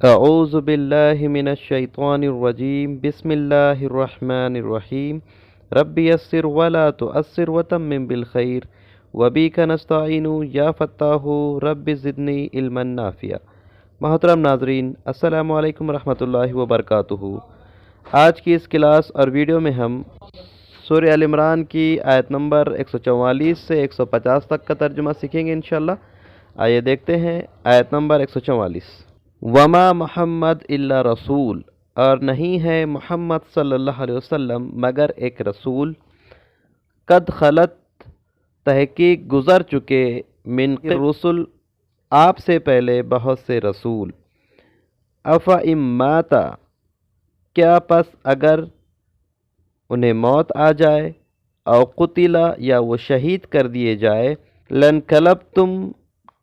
اعوذ باللہ من الشیطان الرجیم بسم اللہ الرحمن الرحیم رب یسر ولا تؤثر وتمم بالخیر وبیک نستعین یا فتاح رب زدنی علما نافعا۔ محترم ناظرین، السلام علیکم ورحمۃ اللہ وبرکاتہ۔ آج کی اس کلاس اور ویڈیو میں ہم سورہ ال عمران کی آیت نمبر 144 سے 150 تک کا ترجمہ سیکھیں گے انشاءاللہ۔ آئیے دیکھتے ہیں آیت نمبر 144۔ وما محمد الا رسول، اور نہیں ہے محمد صلی اللہ علیہ وسلم مگر ایک رسول، قد خلت تحقیق گزر چکے من رسل آپ سے پہلے بہت سے رسول، افا اماتا کیا پس اگر انہیں موت آ جائے، او قتلا یا وہ شہید کر دیے جائے، لنقلبتم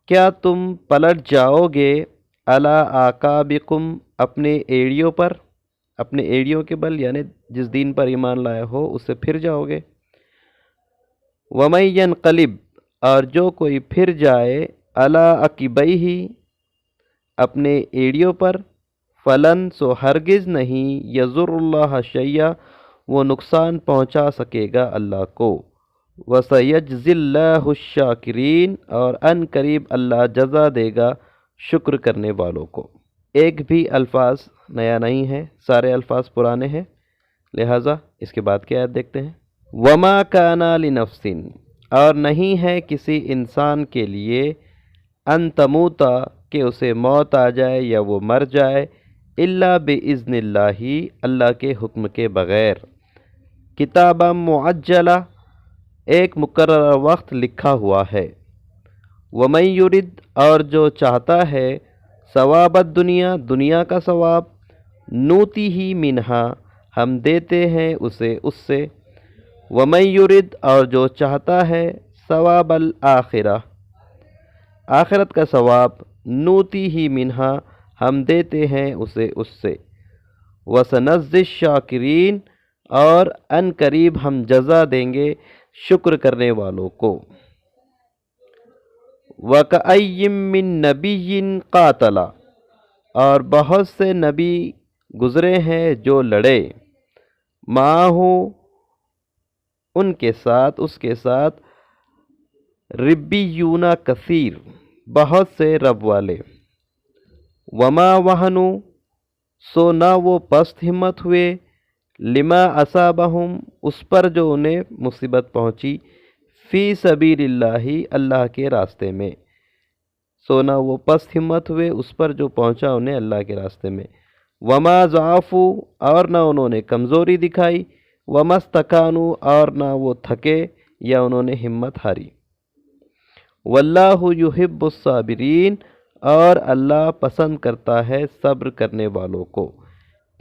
کیا تم پلٹ جاؤ گے، علی اعقابکم اپنے ایڑیوں پر، اپنے ایڑیوں کے بل، یعنی جس دین پر ایمان لائے ہو اس سے پھر جاؤ گے۔ ومن ینقلب اور جو کوئی پھر جائے، علی عقبیہ اپنے ایڑیوں پر، فلن سو ہرگز نہیں، یضر اللہ شیئا وہ نقصان پہنچا سکے گا اللہ کو، وسیجزی اللہ الشاکرین اور ان قریب اللہ جزا دے گا شکر کرنے والوں کو۔ ایک بھی الفاظ نیا نہیں ہے، سارے الفاظ پرانے ہیں، لہٰذا اس کے بعد کی آیت دیکھتے ہیں۔ وما کان لنفس اور نہیں ہے کسی انسان کے لیے، ان تموتا کہ اسے موت آ جائے یا وہ مر جائے، الا باذن اللہ اللہ کے حکم کے بغیر، کتابا معجلہ ایک مقررہ وقت لکھا ہوا ہے۔ ومن یرد اور جو چاہتا ہے، ثواب الدنیا دنیا کا ثواب، نوتی ہی منہا ہم دیتے ہیں اسے اس سے، ومن یرد اور جو چاہتا ہے، ثواب الآخرہ آخرت کا ثواب، نوتی ہی منہا ہم دیتے ہیں اسے اس سے، وسنجزی الشاکرین اور ان قریب ہم جزا دیں گے شکر کرنے والوں کو۔ وَكَأَيٍّ مِّن نَّبِيٍّ قَاتَلَ اور بہت سے نبی گزرے ہیں جو لڑے، معاہُ ان کے ساتھ، اس کے ساتھ، ربیون کثیر بہت سے رب والے، وما وہنوا سو نہ وہ پست ہمت ہوئے، لما اصابہم اس پر جو انہیں مصیبت پہنچی، فی سبیل اللہ اللہ کے راستے میں، سو نہ وہ پست ہمت ہوئے اس پر جو پہنچا انہیں اللہ کے راستے میں، وما ضعفوا اور نہ انہوں نے کمزوری دکھائی، وما استکانوا اور نہ وہ تھکے یا انہوں نے ہمت ہاری، واللہ یحب الصابرین اور اللہ پسند کرتا ہے صبر کرنے والوں کو۔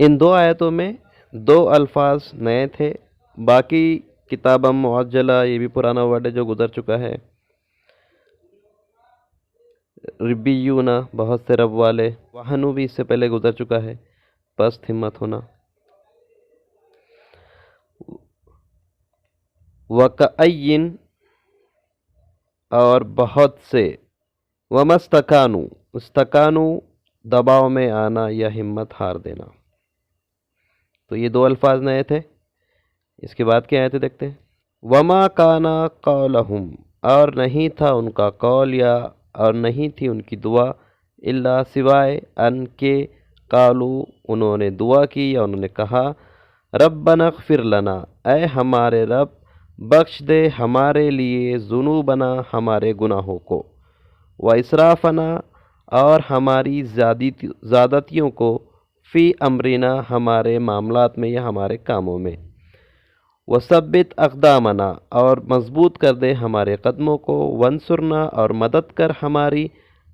ان دو آیتوں میں دو الفاظ نئے تھے، باقی کتابا معجلہ یہ بھی پرانا ورڈ ہے جو گزر چکا ہے، ربیون بہت سے رب والے، وہنو بھی اس سے پہلے گزر چکا ہے، پست ہمت ہونا۔ وَكَأَيٍّ اور بہت سے، وَمَا اسْتَكَانُوا استکانو دباؤ میں آنا یا ہمت ہار دینا۔ تو یہ دو الفاظ نئے تھے، اس کے بعد کیا آیتیں دیکھتے ہیں۔ وَمَا كَانَ قَوْلَهُمْ اور نہیں تھا ان کا قول یا اور نہیں تھی ان کی دعا، الا سوائے ان کے، قالوا انہوں نے دعا کی یا انہوں نے کہا، ربنا اغفر لنا اے ہمارے رب بخش دے ہمارے لیے، ذنوبنا ہمارے گناہوں کو، واسرافنا اور ہماری زیادتیوں کو، فی امرنا ہمارے معاملات میں یا ہمارے کاموں میں، وثبت اقدامنا اور مضبوط کر دے ہمارے قدموں کو، وانصرنا اور مدد کر ہماری،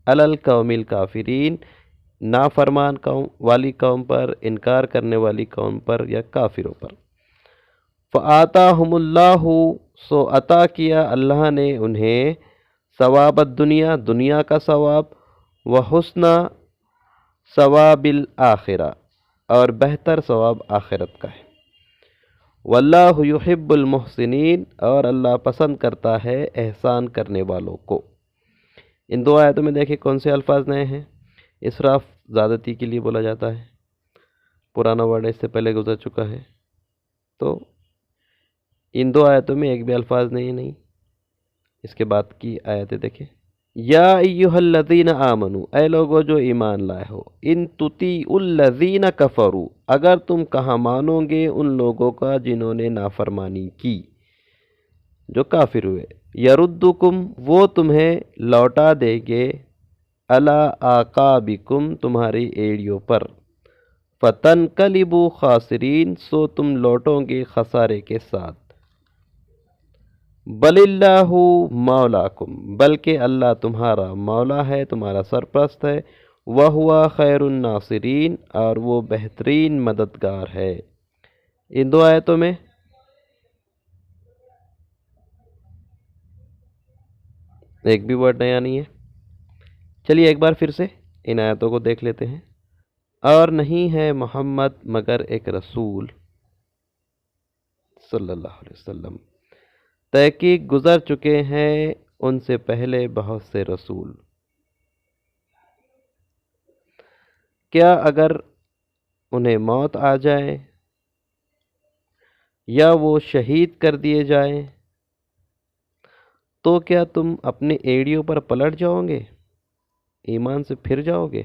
علی القوم الکافرین نافرمان قوم والی قوم پر، انکار کرنے والی قوم پر یا کافروں پر۔ فآتاہم اللہ سو عطا کیا اللہ نے انہیں، ثواب الدنیا دنیا کا ثواب، وحسن ثواب الآخرہ اور بہتر ثواب آخرت کا ہے، واللہ یحب المحسنین اور اللہ پسند کرتا ہے احسان کرنے والوں کو۔ ان دو آیتوں میں دیکھیں کون سے الفاظ نئے ہیں۔ زیادتی کے لیے بولا جاتا ہے، پرانا ورڈ اس سے پہلے گزر چکا ہے، تو ان دو آیتوں میں ایک بھی الفاظ نہیں، اس کے بعد کی آیتیں دیکھیں۔ یا ایہا الذین آمنو، اے لوگو جو ایمان لائے ہو، ان تطیعوا الذین کفروا، اگر تم کہا مانو گے ان لوگوں کا جنہوں نے نافرمانی کی، جو کافر ہوئے، یردکم، وہ تمہیں لوٹا دے گے، علی اعقابکم، تمہاری ایڑیوں پر، فتنقلبوا خاسرین، سو تم لوٹو گے خسارے کے ساتھ۔ بل اللہ مولاکم، بلکہ اللہ تمہارا مولا ہے، تمہارا سرپرست ہے، وہو خیر الناصرین، اور وہ بہترین مددگار ہے۔ ان دو آیتوں میں ایک بھی ورڈ نیا نہیں ہے۔ چلیے ایک بار پھر سے ان آیتوں کو دیکھ لیتے ہیں۔ اور نہیں ہے محمد مگر ایک رسول صلی اللہ علیہ وسلم، تحقیق گزر چکے ہیں ان سے پہلے بہت سے رسول، کیا اگر انہیں موت آ جائے یا وہ شہید کر دیے جائیں تو کیا تم اپنے ایڑیوں پر پلٹ جاؤ گے، ایمان سے پھر جاؤ گے؟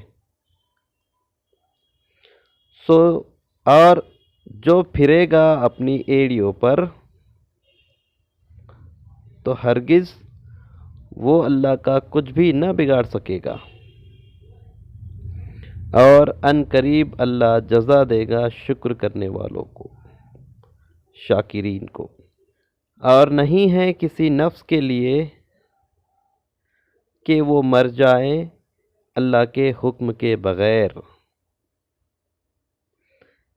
اور جو پھرے گا اپنی ایڑیوں پر تو ہرگز وہ اللہ کا کچھ بھی نہ بگاڑ سکے گا، اور ان قریب اللہ جزا دے گا شکر کرنے والوں کو، شاکرین کو۔ اور نہیں ہے کسی نفس کے لیے کہ وہ مر جائے اللہ کے حکم کے بغیر،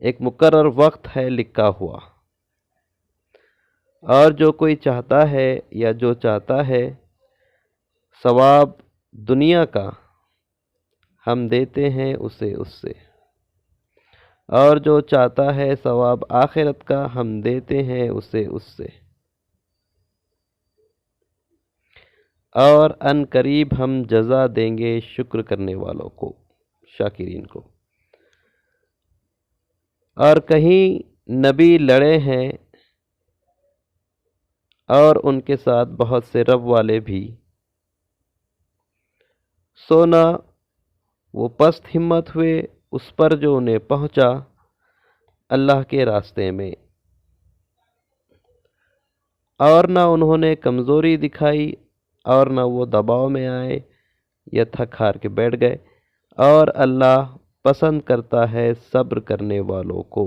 ایک مقرر وقت ہے لکھا ہوا، اور جو کوئی چاہتا ہے یا جو چاہتا ہے ثواب دنیا کا، ہم دیتے ہیں اسے اس سے، اور جو چاہتا ہے ثواب آخرت کا، ہم دیتے ہیں اسے اس سے، اور ان قریب ہم جزا دیں گے شکر کرنے والوں کو، شاکرین کو۔ اور کہیں نبی لڑے ہیں اور ان کے ساتھ بہت سے رب والے بھی، سونا وہ پست ہمت ہوئے اس پر جو انہیں پہنچا اللہ کے راستے میں، اور نہ انہوں نے کمزوری دکھائی، اور نہ وہ دباؤ میں آئے یا تھک ہار کے بیٹھ گئے، اور اللہ پسند کرتا ہے صبر کرنے والوں کو۔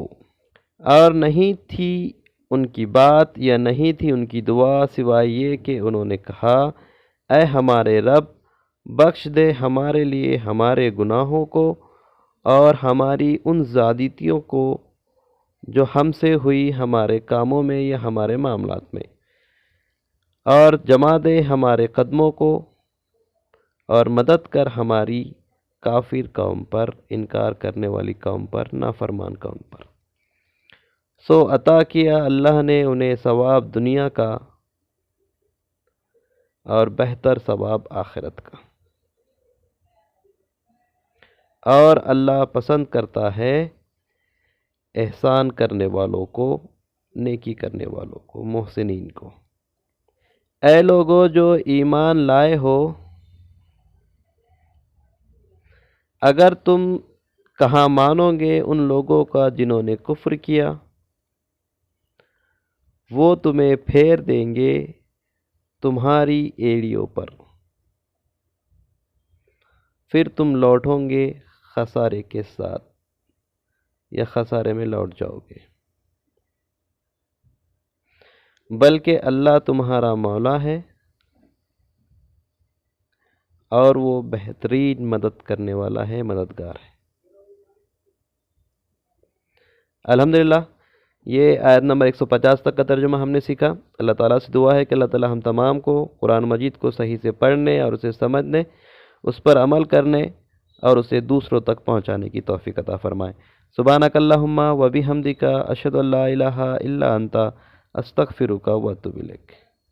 اور نہیں تھی ان کی بات یا نہیں تھی ان کی دعا سوائے یہ کہ انہوں نے کہا، اے ہمارے رب، بخش دے ہمارے لیے ہمارے گناہوں کو اور ہماری ان زیادتیوں کو جو ہم سے ہوئی ہمارے کاموں میں یا ہمارے معاملات میں، اور جما دے ہمارے قدموں کو، اور مدد کر ہماری کافر قوم پر، انکار کرنے والی قوم پر، نافرمان قوم پر۔ سو عطا کیا اللہ نے انہیں ثواب دنیا کا اور بہتر ثواب آخرت کا، اور اللہ پسند کرتا ہے احسان کرنے والوں کو، نیکی کرنے والوں کو، محسنین کو۔ اے لوگو جو ایمان لائے ہو، اگر تم کہاں مانو گے ان لوگوں کا جنہوں نے کفر کیا، وہ تمہیں پھیر دیں گے تمہاری ایڑیوں پر، پھر تم لوٹو گے خسارے کے ساتھ، یا خسارے میں لوٹ جاؤ گے۔ بلکہ اللہ تمہارا مولا ہے، اور وہ بہترین مدد کرنے والا ہے، مددگار ہے۔ الحمدللہ یہ آیت نمبر 150 تک کا ترجمہ ہم نے سیکھا۔ اللہ تعالیٰ سے دعا ہے کہ اللہ تعالیٰ ہم تمام کو قرآن مجید کو صحیح سے پڑھنے اور اسے سمجھنے، اس پر عمل کرنے اور اسے دوسروں تک پہنچانے کی توفیق عطا فرمائے۔ سبحانک اللہم و بحمدک، اشہد ان لا الہ الا انت، استغفرک و اتوب الیک۔